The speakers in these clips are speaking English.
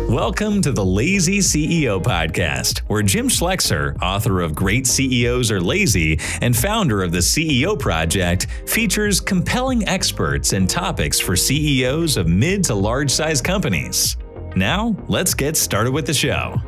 Welcome to the Lazy CEO Podcast, where Jim Schleckser, author of Great CEOs Are Lazy and founder of the CEO Project, features compelling experts and topics for CEOs of mid to large-size companies. Now, let's get started with the show.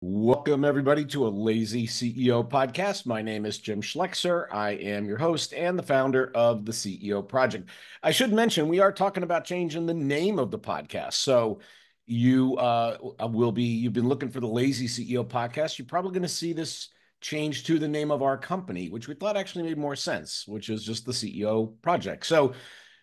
Welcome, everybody, to a Lazy CEO podcast. My name is Jim Schleckser. I am your host and the founder of the CEO Project. I should mention we are talking about changing the name of the podcast. So you've been looking for the Lazy CEO podcast. You're probably going to see this change to the name of our company, which we thought actually made more sense, which is just the CEO Project. So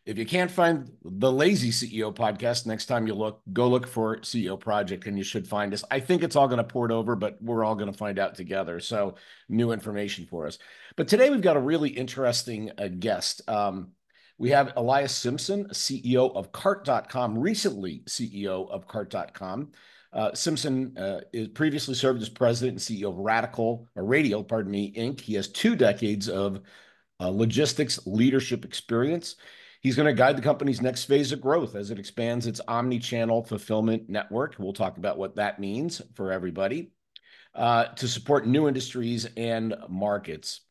if you can't find the Lazy CEO podcast, next time you go look for CEO Project and you should find us. I think it's all going to port over, but we're all going to find out together. So new information for us. But today we've got a really interesting guest. We have Ilias Simpson, CEO of Cart.com, recently CEO of Cart.com. Simpson is previously served as president and CEO of Radial, Inc. He has 2 decades of logistics leadership experience. He's going to guide the company's next phase of growth as it expands its omni-channel fulfillment network. We'll talk about what that means for everybody to support new industries and markets.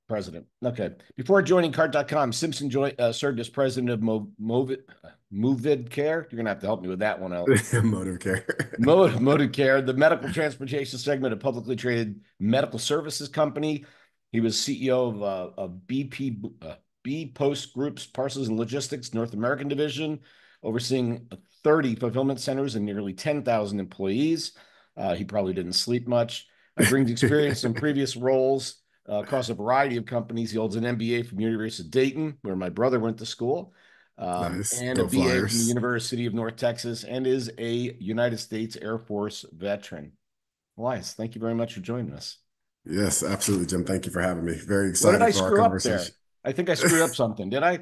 President. Okay. Before joining Cart.com, Simpson served as president of Movid Care. You're going to have to help me with that one out. Motive Care. Motive Care, the medical transportation segment of publicly traded medical services company. He was CEO of B Post Group's Parcels and Logistics North American division, overseeing 30 fulfillment centers and nearly 10,000 employees. He probably didn't sleep much. Brings experience in previous roles across a variety of companies. He holds an MBA from the University of Dayton, where my brother went to school, Nice. and Go a BA Flyers. from the University of North Texas, and is a United States Air Force veteran. Elias, thank you very much for joining us. Yes, absolutely, Jim. Thank you for having me. Very What excited did I for our screw up there? conversation. I think I screwed up something. Did I?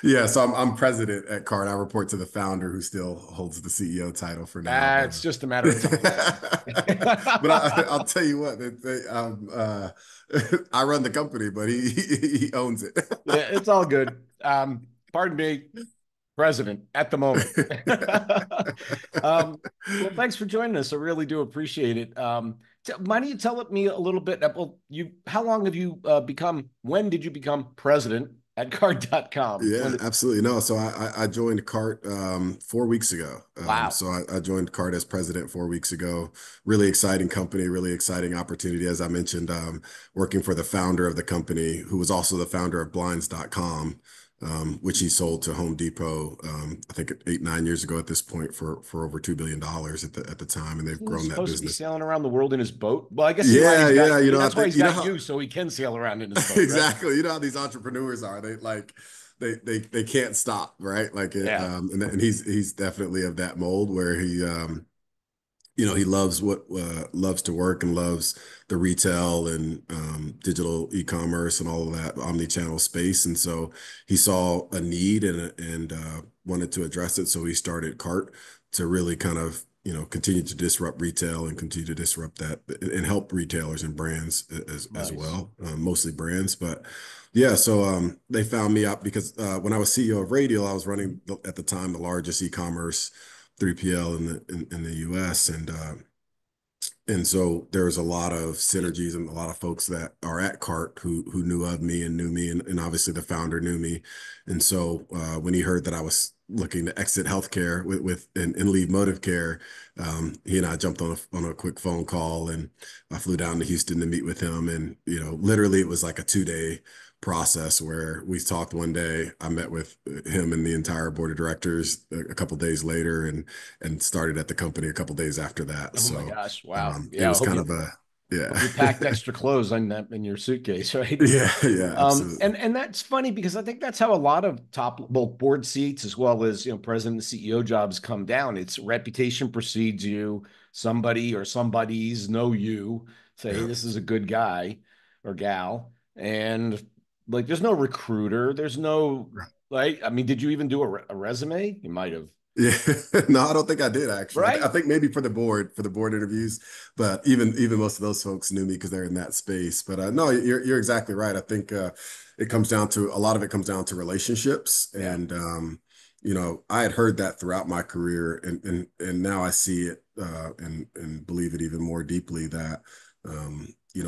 Yeah, so I'm president at Cart. I report to the founder, who still holds the CEO title for now. It's just a matter of time. But I'll tell you what, I run the company, but he owns it. Yeah, it's all good. Pardon me, president at the moment. Well, thanks for joining us. I really do appreciate it. Why don't you tell me a little bit? Well, how long have you when did you become president at Cart.com? Yeah, absolutely. No, so I joined Cart 4 weeks ago. Wow. So I joined Cart as president 4 weeks ago. Really exciting company, really exciting opportunity. As I mentioned, working for the founder of the company, who was also the founder of Blinds.com, which he sold to Home Depot, I think 8-9 years ago at this point for over $2 billion at the time, and they've grown that business. Supposed to be sailing around the world in his boat. Well, I guess yeah. That's why he's got you, so he can sail around in his boat. Exactly. Right? You know how these entrepreneurs are. They can't stop, right? And he's definitely of that mold where he he loves loves to work and loves the retail and digital e-commerce and all of that omni-channel space. And so he saw a need and wanted to address it. So he started Cart to really kind of, continue to disrupt retail and continue to disrupt that and help retailers and brands as well, mostly brands. But yeah, so they found me up because when I was CEO of Radial, I was running at the time the largest e-commerce 3PL in the US, and so there's a lot of synergies and a lot of folks that are at Cart who knew of me and knew me, and obviously the founder knew me. And so when he heard that I was looking to exit healthcare and leave Motive Care, he and I jumped on a quick phone call, and I flew down to Houston to meet with him. And literally it was like a 2-day process where we talked one day. I met with him and the entire board of directors a couple days later, and started at the company a couple days after that. Oh my gosh! Wow. It was kind of you packed extra clothes in your suitcase, right? Yeah, absolutely. And that's funny because I think that's how a lot of both board seats as well as president and CEO jobs come down. It's reputation precedes you. Somebody or somebody's know you, say, hey, this is a good guy or gal, and there's no recruiter, there's no Like, I mean, did you even do a resume? You might have. Yeah, no, I don't think I did actually. I Right? think maybe for the board interviews, but even most of those folks knew me because they're in that space. But no, you're exactly right. I think it comes down to a lot of it comes down to relationships, Yeah. and I had heard that throughout my career, and now I see it and believe it even more deeply that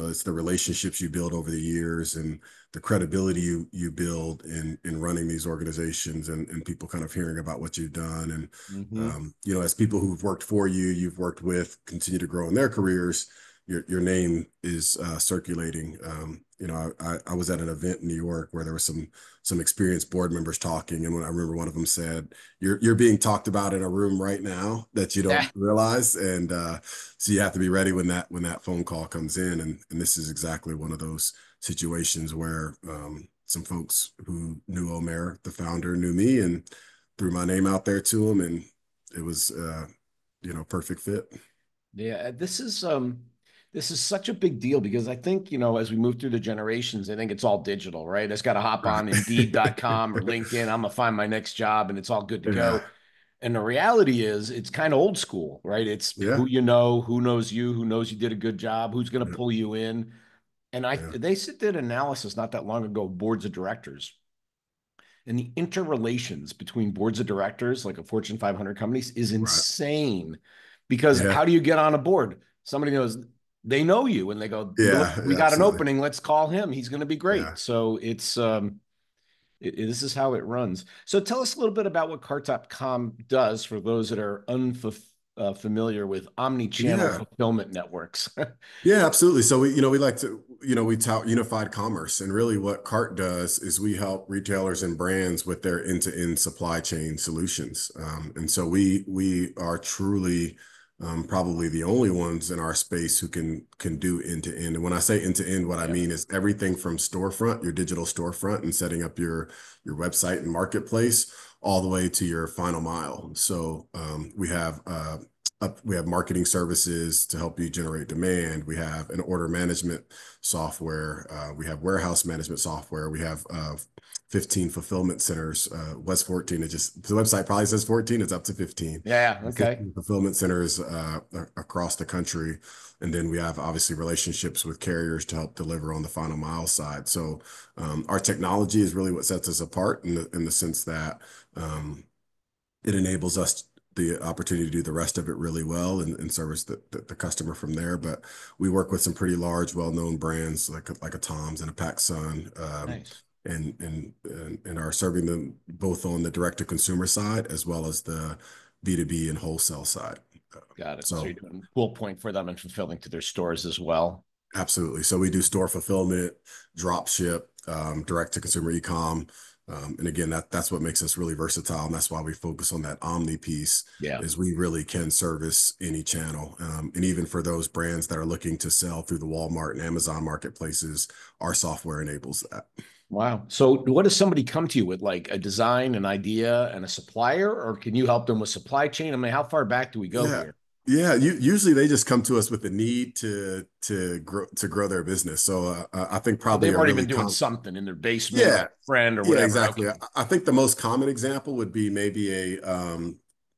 it's the relationships you build over the years and the credibility you build in running these organizations and people kind of hearing about what you've done. And, Hmm. as people who've worked for you, you've worked with, continue to grow in their careers, your name is circulating. I was at an event in New York where there was some experienced board members talking, and when I remember one of them said, "You're being talked about in a room right now that you Yeah. don't realize," and so you have to be ready when that phone call comes in, and this is exactly one of those situations where some folks who knew Omer, the founder, knew me and threw my name out there to them, and it was perfect fit. Yeah. This is such a big deal because I think, as we move through the generations, I think it's all digital, right? It's got to hop Right. on Indeed.com or LinkedIn. I'm gonna find my next job and it's all good to Yeah. go. And the reality is it's kind of old school, right? It's Yeah. who you know, who knows you, who knows you did a good job, who's going to Yeah. pull you in. And Yeah. they did analysis not that long ago, boards of directors, and the interrelations between boards of directors, like a Fortune 500 companies, is Right. insane. Because Yeah. how do you get on a board? Somebody knows they know you, and they go, Yeah. "We got an Absolutely. opening. Let's call him. He's going to be Yeah. great." So this is how it runs. So tell us a little bit about what Cart.com does for those that are unfamiliar with omni-channel Yeah. fulfillment networks. Yeah, absolutely. So we like to, we tout unified commerce, and really what Cart does is we help retailers and brands with their end-to-end supply chain solutions. And so we are truly probably the only ones in our space who can do end-to-end. And when I say end-to-end, what I Yeah, mean is everything from storefront, your digital storefront, and setting up your website and marketplace, all the way to your final mile. So we have marketing services to help you generate demand. We have an order management software. We have warehouse management software. We have 15 fulfillment centers. Was 14. The website probably says 14. It's up to 15. yeah, okay, 15 fulfillment centers across the country. And then we have obviously relationships with carriers to help deliver on the final mile side. So our technology is really what sets us apart in the sense that it enables us the opportunity to do the rest of it really well and service the customer from there. But we work with some pretty large, well-known brands like a Toms and a PacSun, nice. and are serving them both on the direct-to-consumer side as well as the B2B and wholesale side. Got it. So you're So doing pool point for them and fulfilling to their stores as well. absolutely. So we do store fulfillment, drop ship, direct to consumer e-com. And again, that's what makes us really versatile. And that's why we focus on that omni piece Yeah. is we really can service any channel. And even for those brands that are looking to sell through the Walmart and Amazon marketplaces, our software enables that. Wow. So what does somebody come to you with, like a design, an idea, and a supplier, or can you help them with supply chain? I mean, how far back do we go Yeah. here? Yeah, usually they just come to us with the need to grow their business. So I think So probably they've a already really been doing com something in their basement or yeah, a friend or yeah, whatever. exactly. Okay. I think the most common example would be maybe a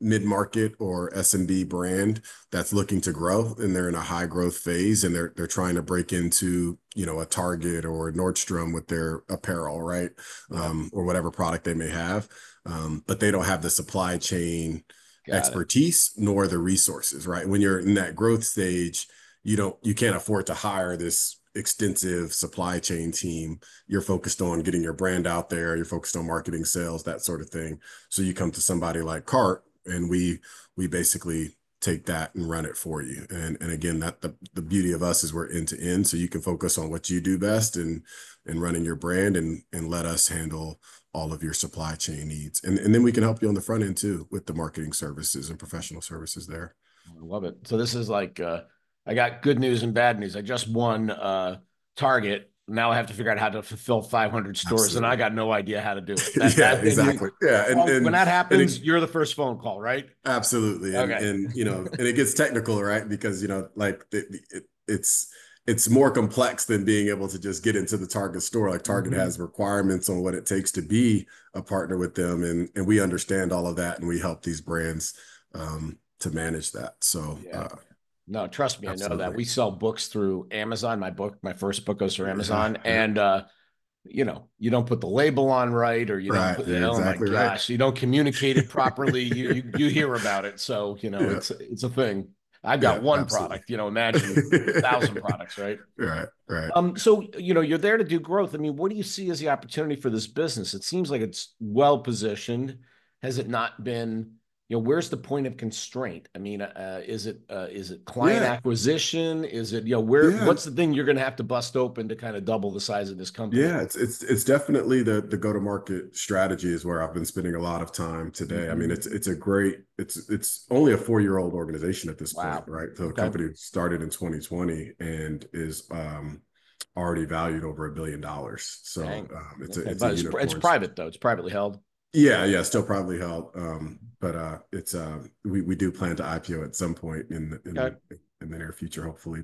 mid-market or SMB brand that's looking to grow and they're in a high growth phase and they're trying to break into, a Target or Nordstrom with their apparel, right? Yeah. Or whatever product they may have. But they don't have the supply chain Got it. expertise nor the resources, right? When you're in that growth stage, you can't afford to hire this extensive supply chain team. You're focused on getting your brand out there, you're focused on marketing, sales, that sort of thing. So you come to somebody like Cart and we basically take that and run it for you. And again, that the beauty of us is we're end to end, so you can focus on what you do best and running your brand and let us handle all of your supply chain needs. And then we can help you on the front end too with the marketing services and professional services there. I love it. So this is like I got good news and bad news. I just won Target. Now I have to figure out how to fulfill 500 stores, and I Absolutely. got no idea how to do it. Yeah, And exactly. Yeah. And when and that and happens, it, you're the first phone call, right? absolutely. And Okay. and and it gets technical, right? Because like it's it's more complex than being able to just get into the Target store. Like Target has requirements on what it takes to be a partner with them, and we understand all of that, and we help these brands to manage that. So Yeah. No, trust me, I know that. absolutely. We sell books through Amazon. My first book goes through Yeah, Amazon. yeah. And you don't put the label on right, or you don't Right. put, You're oh my exactly right. gosh, you don't communicate it properly. You hear about it. So, Yeah. it's a thing. I've got Yeah, one absolutely. product, imagine 1,000 products, right? Right, right. So, you're there to do growth. I mean, what do you see as the opportunity for this business? It seems like it's well positioned. Has it not been, where's the point of constraint? I mean, is it client Yeah, acquisition? Is it, yeah. what's the thing you're going to have to bust open to kind of double the size of this company? Yeah, it's definitely the go-to-market strategy is where I've been spending a lot of time today. I mean, Mhm. it's a great it's only a 4-year-old organization at this point, Wow. right? So the Okay. company started in 2020 and is already valued over $1 billion. So Dang. Okay. it's a But it's unicorn. private though. It's privately held. Yeah, yeah, still probably held. But it's we do plan to IPO at some point Okay. in the near future, hopefully.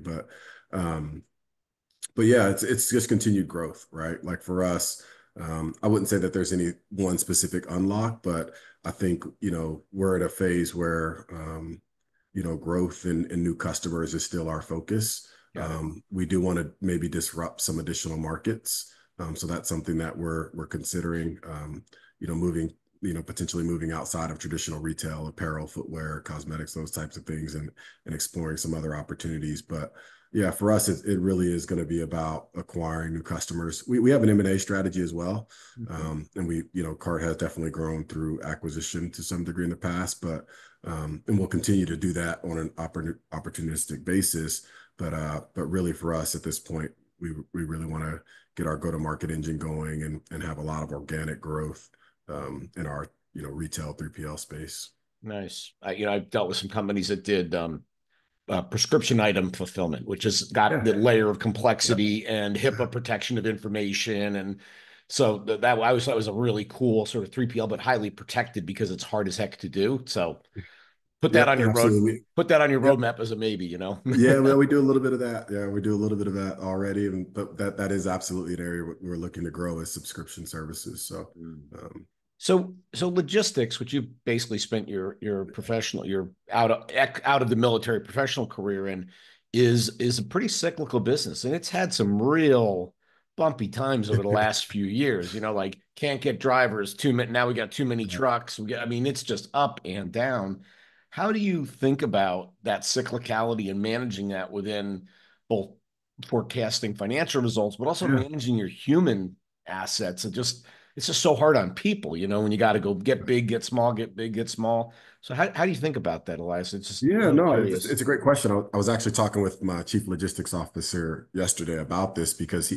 Um but yeah, it's just continued growth, right? Like for us, I wouldn't say that there's any one specific unlock, but I think, we're at a phase where, growth and new customers is still our focus. Got it. We do want to maybe disrupt some additional markets. So that's something that we're considering, moving, potentially moving outside of traditional retail, apparel, footwear, cosmetics, those types of things, and exploring some other opportunities. But yeah, for us, it really is going to be about acquiring new customers. We have an M&A strategy as well. Mhm. And Cart has definitely grown through acquisition to some degree in the past, and we'll continue to do that on an opportunistic basis. But really for us at this point, we really want to get our go-to-market engine going and have a lot of organic growth in our, retail 3PL space. Nice. I've dealt with some companies that did prescription item fulfillment, which has got Yeah. the layer of Yep. complexity and HIPAA protection of information. And so that I always thought was a really cool sort of 3PL, but highly protected because it's hard as heck to do. So Yep. Absolutely. put that on your Yep. roadmap as a maybe, Yeah, well, we do a little bit of that. Yeah, we do a little bit of that already, but that is absolutely an area we're looking to grow is subscription services. So, um, So logistics, which you've basically spent your professional, your out of the military professional career in, is a pretty cyclical business, and it's had some real bumpy times over the last few years. Like can't get drivers, too many. Now we got too many trucks. I mean, it's just up and down. How do you think about that cyclicality and managing that within both forecasting financial results, but also yeah, managing your human assets and just it's just so hard on people, when you got to go get big, get small, get big, get small. So how do you think about that, Elias? It's just yeah, really no, curious. it's a great question. I was actually talking with my chief logistics officer yesterday about this because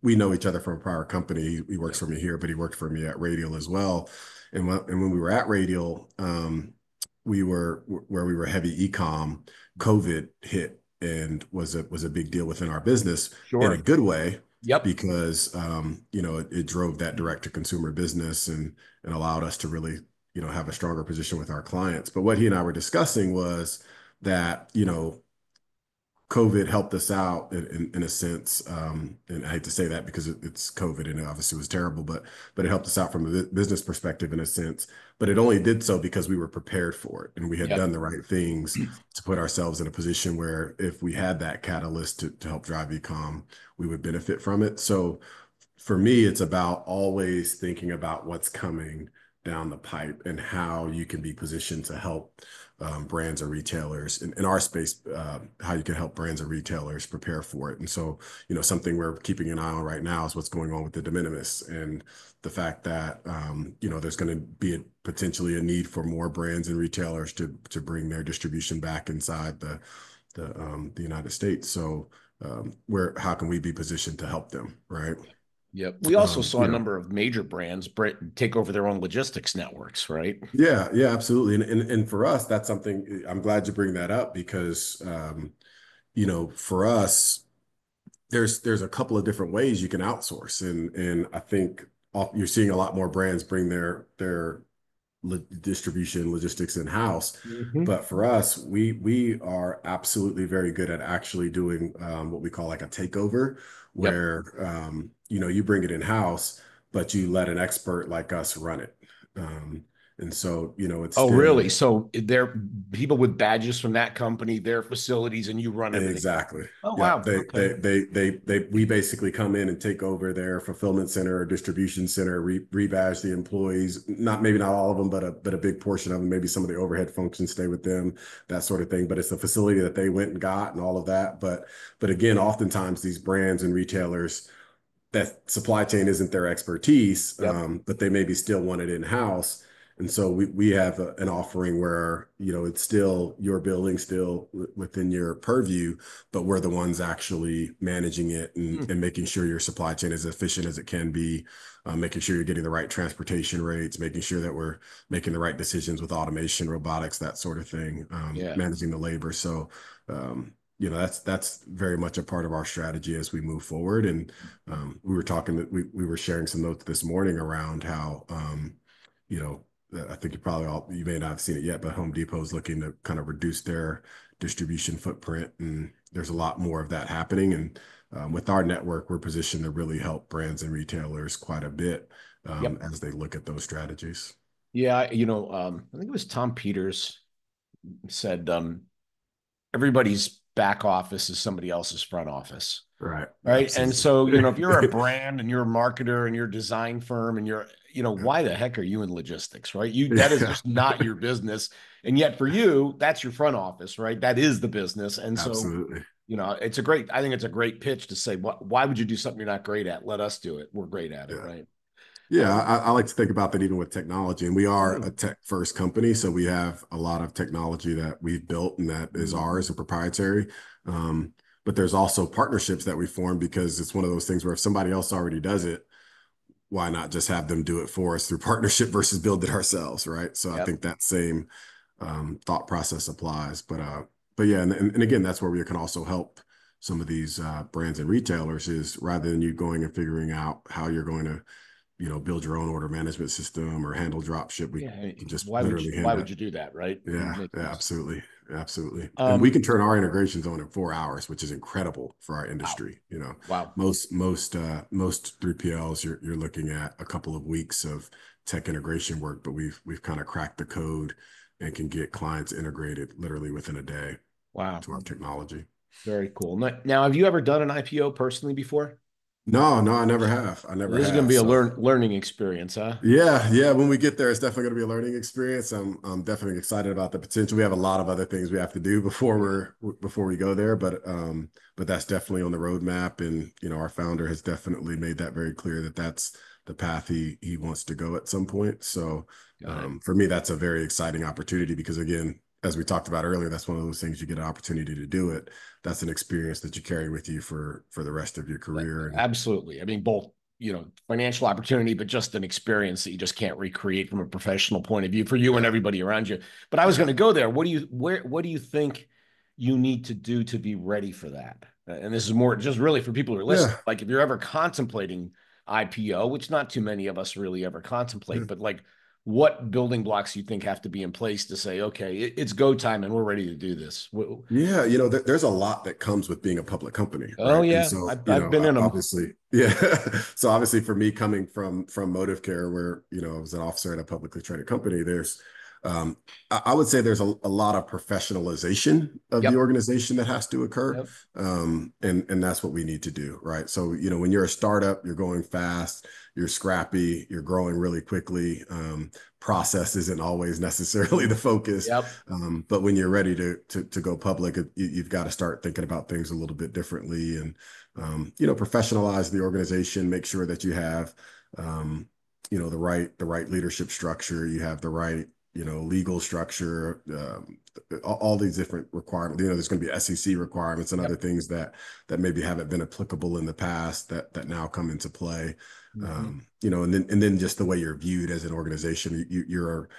we know each other from a prior company. He works Yeah, for me here, but he worked for me at Radial as well. And when we were at Radial, we were where we were heavy e-com. COVID hit and was a big deal within our business in a sure. good way Yep. because it drove that direct to consumer business and allowed us to really have a stronger position with our clients. But what he and I were discussing was that, COVID helped us out in a sense. And I hate to say that because it's COVID and it obviously was terrible, but it helped us out from a business perspective in a sense. But it only did so because we were prepared for it and we had Yep. done the right things to put ourselves in a position where if we had that catalyst to help drive e-com, we would benefit from it. So for me, it's about always thinking about what's coming down the pipe and how you can be positioned to help brands or retailers in our space, how you can help brands or retailers prepare for it. And so, something we're keeping an eye on right now is what's going on with the de minimis and the fact that, there's going to be potentially a need for more brands and retailers to bring their distribution back inside the United States. So, how can we be positioned to help them, right? Yep. We also saw a You know, number of major brands take over their own logistics networks, right? yeah, yeah, absolutely. And for us, that's something I'm glad you bring that up because for us, there's a couple of different ways you can outsource. And I think you're seeing a lot more brands bring their distribution logistics in-house. Mm-hmm. But for us, we are absolutely very good at actually doing what we call like a takeover, Yep. where you bring it in-house, but you let an expert like us run it. And so, it's Oh, still really? So they're people with badges from that company, their facilities, and you run everything. exactly. Oh, Yeah, wow. Okay. we basically come in and take over their fulfillment center or distribution center, rebadge the employees. Maybe not all of them, but a big portion of them. Maybe some of the overhead functions stay with them, that sort of thing. But it's the facility that they went and got and all of that. But again, oftentimes these brands and retailers, that supply chain isn't their expertise, Yep. but they maybe still want it in-house. And so we have an offering where, it's still your building, still within your purview, but we're the ones actually managing it Hmm. and making sure your supply chain is efficient as it can be, making sure you're getting the right transportation rates, making sure that we're making the right decisions with automation, robotics, that sort of thing, Yeah. managing the labor. So, that's very much a part of our strategy as we move forward. And we were talking, we were sharing some notes this morning around how, you know, I think you may not have seen it yet, but Home Depot is looking to kind of reduce their distribution footprint. And there's a lot more of that happening. And with our network, we're positioned to really help brands and retailers quite a bit Yep. as they look at those strategies. Yeah. I think it was Tom Peters said everybody's back office is somebody else's front office. Right. Right. And Absolutely. so, if you're a brand and you're a marketer and you're a design firm and why the heck are you in logistics, right? That is Yeah, just not your business. And yet for you, that's your front office, right? That is the business. And so, absolutely. I think it's a great pitch to say, why would you do something you're not great at? Let us do it. We're great at it, Yeah. right? Yeah, Um, I like to think about that even with technology. And we are a mm, tech first company. So we have a lot of technology that we've built and that is mhm. ours and proprietary. Um, but there's also partnerships that we form because it's one of those things where if somebody else already does it, why not just have them do it for us through partnership versus build it ourselves, right? So I Yep. think that same thought process applies. But yeah, and again, that's where we can also help some of these brands and retailers is rather than you going and figuring out how you're going to build your own order management system or handle drop ship. We Yeah. can just Why would you, literally why hand would that. you do that, right? Yeah, Makes yeah, no sense. absolutely. Absolutely. And we Um, can turn our integrations on in 4 hours, which is incredible for our wow. industry. Wow. Most 3PLs you're looking at a couple of weeks of tech integration work, but we've kind of cracked the code and can get clients integrated literally within a day Wow. to our technology. Very cool. Now, have you ever done an IPO personally before? No, no, I never have. I never This is going to have. be a So learning experience, huh? yeah, yeah. When we get there, it's definitely going to be a learning experience. I'm definitely excited about the potential. We have a lot of other things we have to do before we go there, but that's definitely on the roadmap. And our founder has definitely made that very clear that that's the path he wants to go at some point. So Got it. for me, that's a very exciting opportunity because again, as we talked about earlier, that's one of those things you get an opportunity to do it. That's an experience that you carry with you for the rest of your career. And Absolutely. I mean, both, financial opportunity, but just an experience that you just can't recreate from a professional point of view for you and yeah, everybody around you. But I was going yeah, to go there. What do you think you need to do to be ready for that? And this is more just really for people who are listening. yeah. Like if you're ever contemplating IPO, which not too many of us really ever contemplate, but like what building blocks you think have to be in place to say, okay, it's go time and we're ready to do this. Yeah, there's a lot that comes with being a public company, Oh right? And yeah, so, I've been in them. obviously, yeah. So obviously for me coming from Motive Care, where, I was an officer at a publicly traded company, um, I would say there's a lot of professionalization of the Yep. organization that has to occur. Yep. And that's what we need to do, right? So, when you're a startup, you're going fast, you're scrappy, you're growing really quickly. Process isn't always necessarily the focus. Yep. But when you're ready to go public, you've got to start thinking about things a little bit differently and, professionalize the organization, make sure that you have, the right leadership structure, you have the right, legal structure, all these different requirements. There's going to be SEC requirements and other Yep. things that maybe haven't been applicable in the past that now come into play. Mhm. And then just the way you're viewed as an organization, you're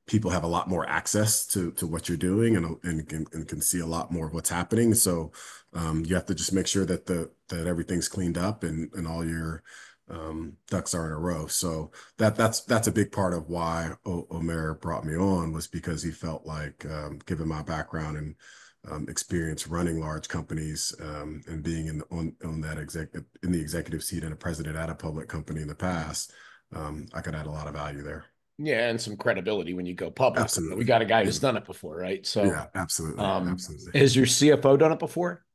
people have a lot more access to what you're doing and can see a lot more of what's happening. So you have to just make sure that everything's cleaned up and all your ducks are in a row. So that's a big part of why Omer brought me on, was because he felt like, given my background and experience running large companies, and being on that in the executive seat and a president at a public company in the past, I could add a lot of value there. Yeah, and some credibility when you go public. We Absolutely. got a guy Yeah. who's done it before, right? So, Yeah, absolutely. Absolutely. has your CFO done it before?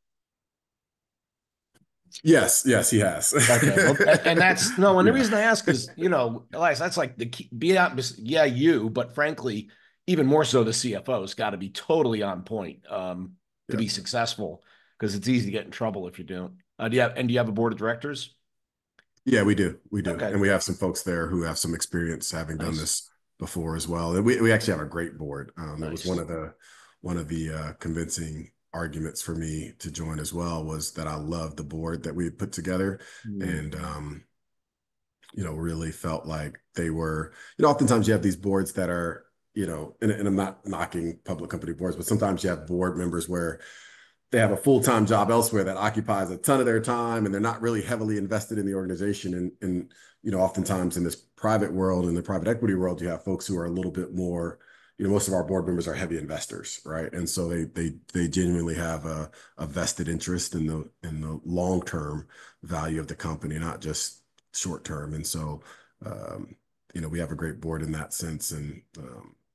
Yes, yes, he has. Okay, well, and that's no, and the Yeah, reason I ask is, Elias, that's like the key, be out, yeah, you, but frankly, even more so, the CFO's got to be totally on point to yeah. be successful, because it's easy to get in trouble if you don't. Do you have a board of directors? Yeah, we do. We do. Okay, And we have some folks there who have some experience having done nice, this before as well. And we actually have a great board. It was nice. one of the convincing arguments for me to join as well, was that I love the board that we had put together. Mm, And really felt like they were, oftentimes you have these boards that are, and I'm not knocking public company boards, but sometimes you have board members where they have a full-time job elsewhere that occupies a ton of their time, and they're not really heavily invested in the organization. And oftentimes in this private world, in the private equity world, you have folks who are a little bit more, most of our board members are heavy investors, right? And so they genuinely have a vested interest in the long-term value of the company, not just short-term. And so, we have a great board in that sense, and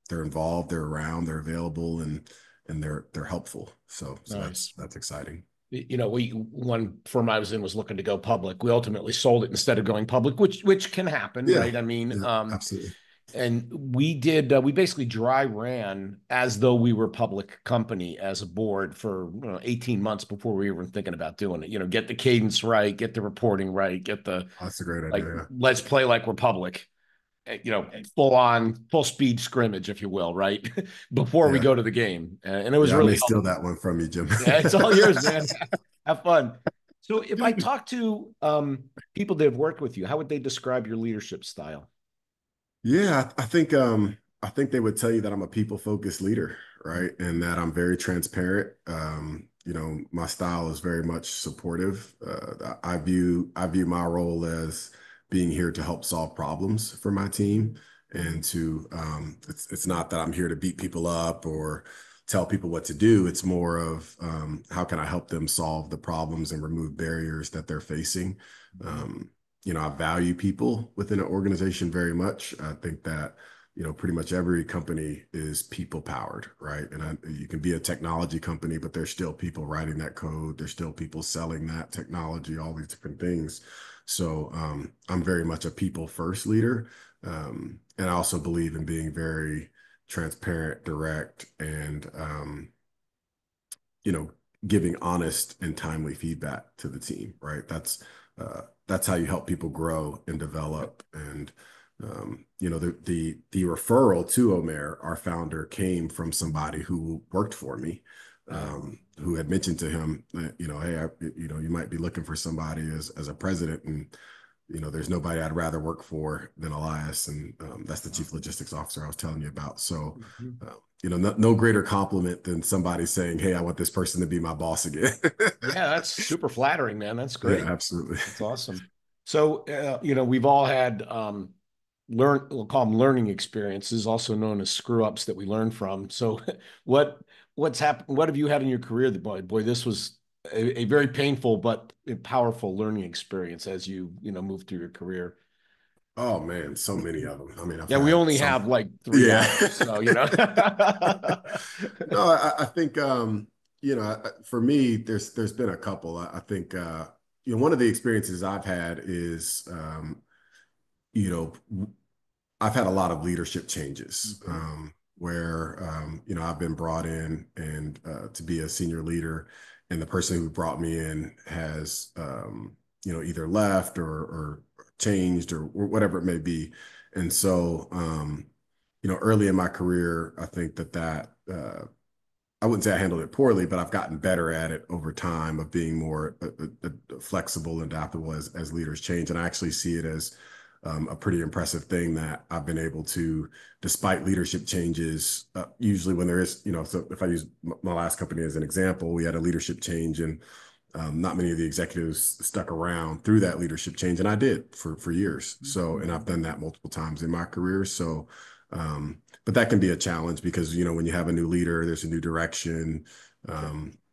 they're involved, they're around, they're available, and they're helpful. So nice. that's exciting. One firm I was in was looking to go public. We ultimately sold it instead of going public, which can happen, Yeah, right? I mean, yeah, absolutely. and we basically dry ran as though we were a public company as a board for 18 months before we were even thinking about doing it. Get the cadence right, get the reporting right, get the Oh, that's a great like, idea. let's play like we're public. Full speed scrimmage, if you will, right? Before we Yeah, go to the game. And it was yeah. I may really steal helpful. that one from you, Jim. Yeah, it's all yours, man. Have fun. So if I talk to people that have worked with you, how would they describe your leadership style? Yeah, I think they would tell you that I'm a people-focused leader, right? And that I'm very transparent. My style is very much supportive. I view my role as being here to help solve problems for my team, and to it's not that I'm here to beat people up or tell people what to do. It's more of, how can I help them solve the problems and remove barriers that they're facing. Um, I value people within an organization very much. I think that, pretty much every company is people powered, right? And you can be a technology company, but there's still people writing that code. There's still people selling that technology, all these different things. So I'm very much a people first leader. And I also believe in being very transparent, direct, and, you know, giving honest and timely feedback to the team, right? That's how you help people grow and develop. And the referral to Omer, our founder, came from somebody who worked for me, who had mentioned to him that, hey, you might be looking for somebody as a president, and there's nobody I'd rather work for than Elias, and that's the chief logistics officer I was telling you about. So, no greater compliment than somebody saying, "Hey, I want this person to be my boss again." Yeah, that's super flattering, man. That's Yeah, great. absolutely. That's awesome. So, we've all had we'll call them learning experiences, also known as screw ups that we learn from. So, what's happened? What have you had in your career that boy, this was a very painful but powerful learning experience as you move through your career. Oh man, so many of them. I mean, I've Yeah, we had only some. have like 3 hours, Yeah. so No, I think for me, there's been a couple. I think one of the experiences I've had is you know I've had a lot of leadership changes, Mhm. where I've been brought in and to be a senior leader, and the person who brought me in has either left or changed or whatever it may be. And so early in my career, I think that I wouldn't say I handled it poorly, but I've gotten better at it over time, of being more flexible and adaptable as leaders change. And I actually see it as a pretty impressive thing that I've been able to, despite leadership changes, usually when there is, so if I use my last company as an example, we had a leadership change, and not many of the executives stuck around through that leadership change, and I did for years. So, and I've done that multiple times in my career. So, but that can be a challenge because when you have a new leader, there's a new direction.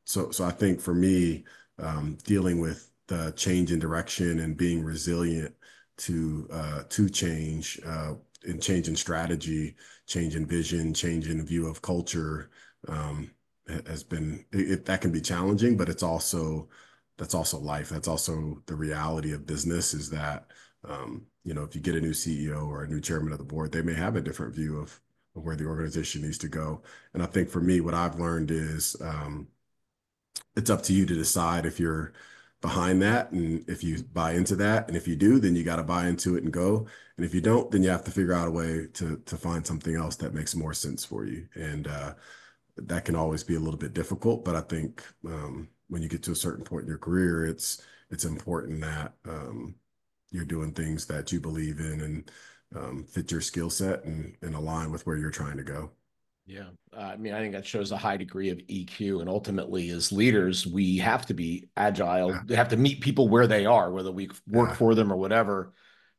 So I think for me, dealing with the change in direction and being resilient to change, and change in strategy, change in vision, change in view of culture, has been that can be challenging, but that's also life. That's also the reality of business is that if you get a new CEO or a new chairman of the board, they may have a different view of where the organization needs to go. And I think for me, what I've learned is it's up to you to decide if you're behind that and if you buy into that. And if you do, then you got to buy into it and go. And if you don't, then you have to figure out a way to find something else that makes more sense for you. And that can always be a little bit difficult, but I think when you get to a certain point in your career, it's important that you're doing things that you believe in and fit your skill set and align with where you're trying to go. Yeah. I mean, I think that shows a high degree of EQ. And ultimately, as leaders, we have to be agile. Yeah. We have to meet people where they are, whether we work for them or whatever.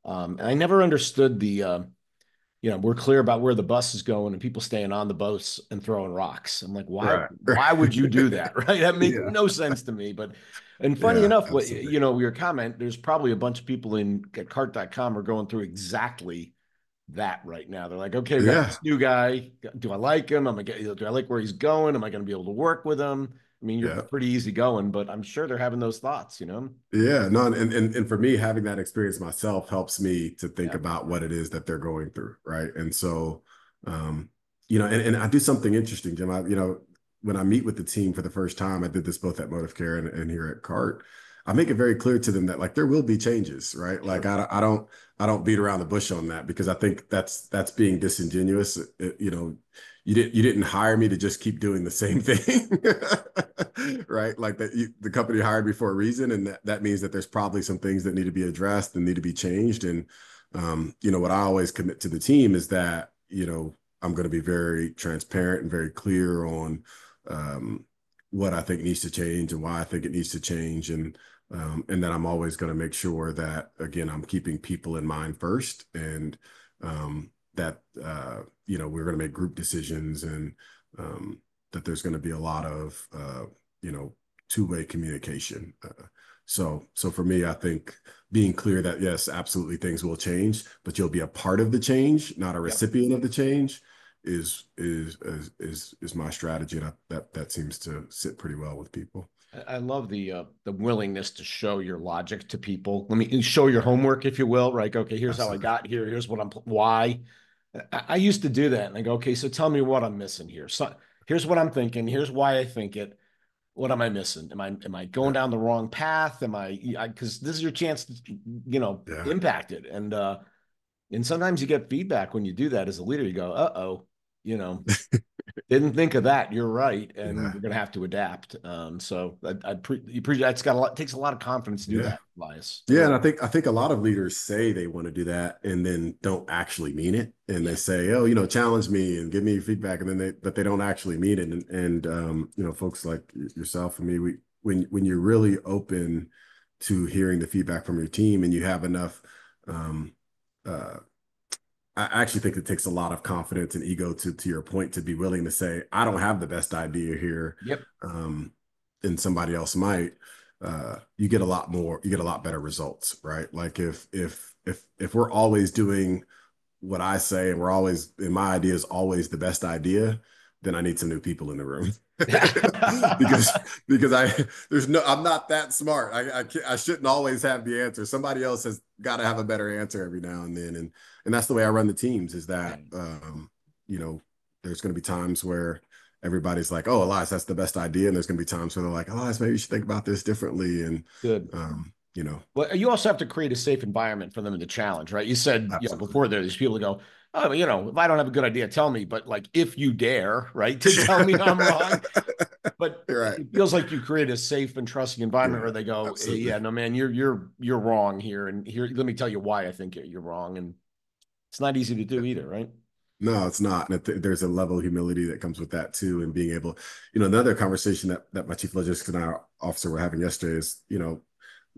And I never understood we're clear about where the bus is going and people staying on the bus and throwing rocks. I'm like, Right. why would you do that? Right. That makes Yeah. no sense to me. And funny Yeah, enough, absolutely. your comment, there's probably a bunch of people at cart.com are going through exactly that right now. They're like, okay, we got Yeah. this new guy. Do I like him? Do I like where he's going? Am I going to be able to work with him? I mean, you're Yeah. pretty easy going, but I'm sure they're having those thoughts, Yeah, no, and for me, having that experience myself helps me to think Yeah. about what it is that they're going through, right? And so, um, and I do something interesting, Jim. When I meet with the team for the first time, I did this both at Motive Care and here at Cart. I make it very clear to them that like there will be changes, right? Like Sure. I don't beat around the bush on that because I think that's being disingenuous. You didn't hire me to just keep doing the same thing, right? Like the company hired me for a reason, and that means that there's probably some things that need to be addressed and need to be changed. And what I always commit to the team is that I'm going to be very transparent and very clear on what I think needs to change and why I think it needs to change, and that I'm always going to make sure that again I'm keeping people in mind first, and that we're going to make group decisions, and that there's going to be a lot of two-way communication. So for me, I think being clear that yes, absolutely things will change, but you'll be a part of the change, not a Yep. recipient of the change, is my strategy, and that seems to sit pretty well with people. I love the willingness to show your logic to people. Let me show your homework, if you will. Right? Okay, here's how I Absolutely. got here. Here's what why. I used to do that, and I go, okay, so tell me what I'm missing here. So here's what I'm thinking. Here's why I think it. What am I missing? Am I going Yeah. down the wrong path? Because this is your chance to Yeah. impact it. And sometimes you get feedback when you do that as a leader. You go, uh-oh, you know, didn't think of that. You're right, and Yeah. we're gonna have to adapt. So that's got a lot. Takes a lot of confidence to do Yeah. that, Elias. Yeah, and I think a lot of leaders say they want to do that and then don't actually mean it. And they Yeah, say, "Oh, challenge me and give me feedback," and then but they don't actually mean it. And folks like yourself and me, when you're really open to hearing the feedback from your team and you have enough, um, uh, I actually think it takes a lot of confidence and ego to your point to be willing to say, "I don't have the best idea here," yep, and somebody else might. You get a lot more, you get a lot better results, right? Like if we're always doing what I say and and my idea is always the best idea, then I need some new people in the room. because I'm not that smart. I shouldn't always have the answer. Somebody else has got to have a better answer every now and then. And that's the way I run the teams is yeah, that you know, there's going to be times where everybody's like, "Oh, Elias, that's the best idea," and there's going to be times where they're like, "Elias, maybe you should think about this differently." And good. you know, Well, you also have to create a safe environment for them to challenge, right? You said, absolutely, before there, these people who go, oh, if I don't have a good idea, tell me. But like, if you dare, right, to tell me I'm wrong. But you're right. it feels like you create a safe and trusting environment Yeah, where they go, hey, absolutely. yeah, no, man, you're wrong here, and here, let me tell you why I think you're wrong. And it's not easy to do either, right? No, it's not. And there's a level of humility that comes with that too. And being able, another conversation that my chief logistics and our officer were having yesterday is,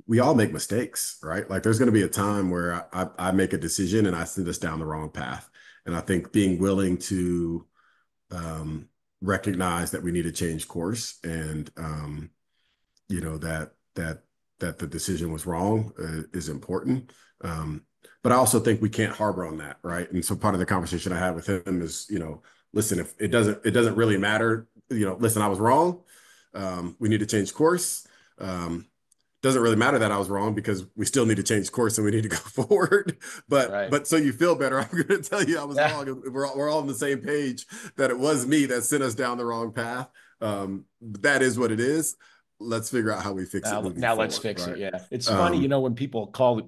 we all make mistakes, right? Like there's going to be a time where I make a decision and I send us down the wrong path. And I think being willing to recognize that we need to change course and, that the decision was wrong is important. But I also think we can't harbor on that, right? And so part of the conversation I had with him is, listen, if it doesn't really matter, listen, I was wrong. We need to change course. Doesn't really matter that I was wrong because we still need to change course and we need to go forward. But so you feel better, I'm going to tell you I was wrong. We're all on the same page that it was me that sent us down the wrong path. That is what it is. Let's figure out how we fix it. Now let's fix it. Yeah. It's funny, when people call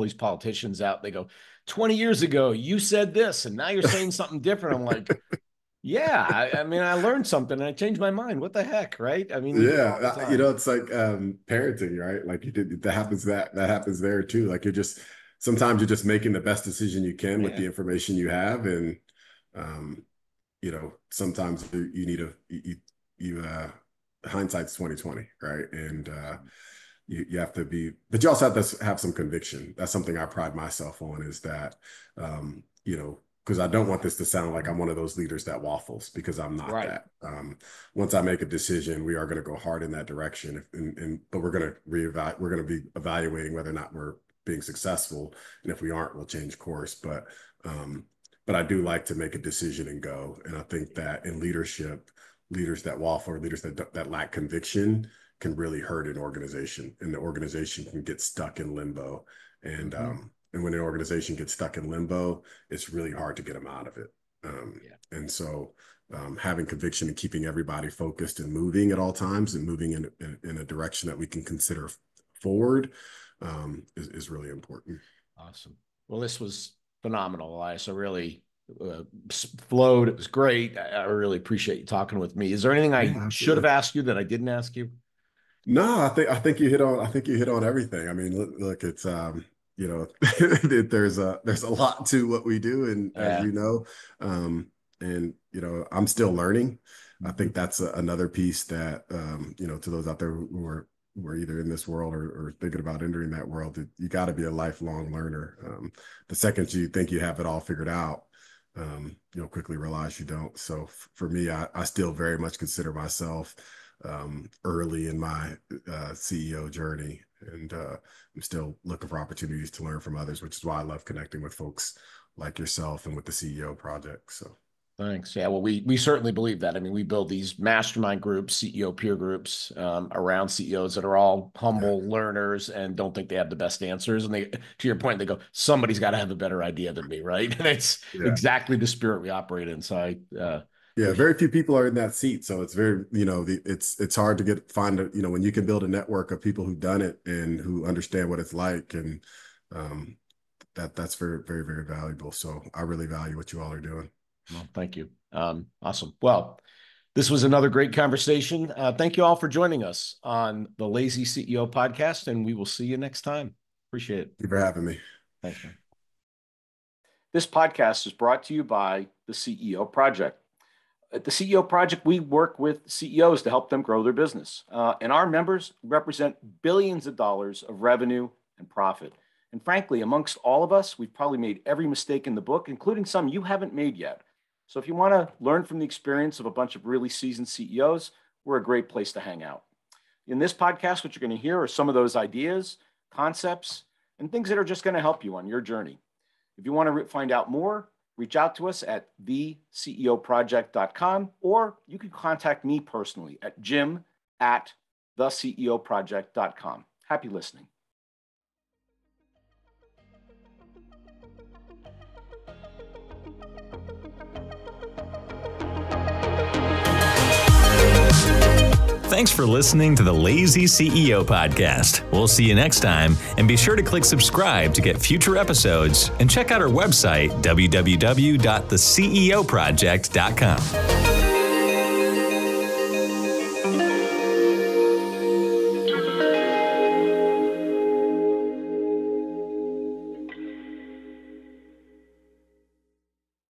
these politicians out, they go, 20 years ago, you said this, and now you're saying something different. I'm like, yeah, I mean, I learned something and I changed my mind. What the heck, right? I mean, it's like parenting, right? Like that happens there too. Like sometimes you're just making the best decision you can with the information you have. And, sometimes you need hindsight's 20/20, right? And you have to be, but you also have to have some conviction. That's something I pride myself on, is that because I don't want this to sound like I'm one of those leaders that waffles, because I'm not that. Once I make a decision, we are going to go hard in that direction, but we're going to be evaluating whether or not we're being successful, and if we aren't, we'll change course. But I do like to make a decision and go. And I think that in leadership, leaders that waffle or leaders that lack conviction can really hurt an organization, and the organization can get stuck in limbo. And when an organization gets stuck in limbo, it's really hard to get them out of it. And so having conviction and keeping everybody focused and moving at all times and moving in a direction that we can consider forward is really important. Awesome. Well, this was phenomenal, Elias. I really flowed. It was great. I really appreciate you talking with me. Is there anything I should have asked you that I didn't ask you? No, I think you hit on everything. I mean, look, it's there's a lot to what we do, and as you know, and I'm still learning. I think that's another piece that to those out there who are either in this world or thinking about entering that world, that you got to be a lifelong learner. The second you think you have it all figured out, you'll quickly realize you don't. So for me, I still very much consider myself early in my CEO journey, and I'm still looking for opportunities to learn from others, which is why I love connecting with folks like yourself and with the CEO project. So thanks. Yeah, well, we certainly believe that. I mean, we build these mastermind groups, CEO peer groups around CEOs that are all humble learners and don't think they have the best answers. And they, to your point, they go, somebody's got to have a better idea than me, right? And it's exactly the spirit we operate in. So very few people are in that seat. So it's very, it's hard to find when you can build a network of people who've done it and who understand what it's like. And that's very, very, very valuable. So I really value what you all are doing. Well, thank you. Awesome. Well, this was another great conversation. Thank you all for joining us on the Lazy CEO podcast, and we will see you next time. Appreciate it. Thank you for having me. Thanks, man. This podcast is brought to you by the CEO Project. At the CEO Project, we work with CEOs to help them grow their business. And our members represent billions of dollars of revenue and profit. And frankly, amongst all of us, we've probably made every mistake in the book, including some you haven't made yet. So if you want to learn from the experience of a bunch of really seasoned CEOs, we're a great place to hang out. In this podcast, what you're going to hear are some of those ideas, concepts, and things that are just going to help you on your journey. If you want to find out more, reach out to us at theceoproject.com, or you can contact me personally at jim@theceoproject.com. Happy listening. Thanks for listening to the Lazy CEO podcast. We'll see you next time, and be sure to click subscribe to get future episodes, and check out our website, www.theceoproject.com.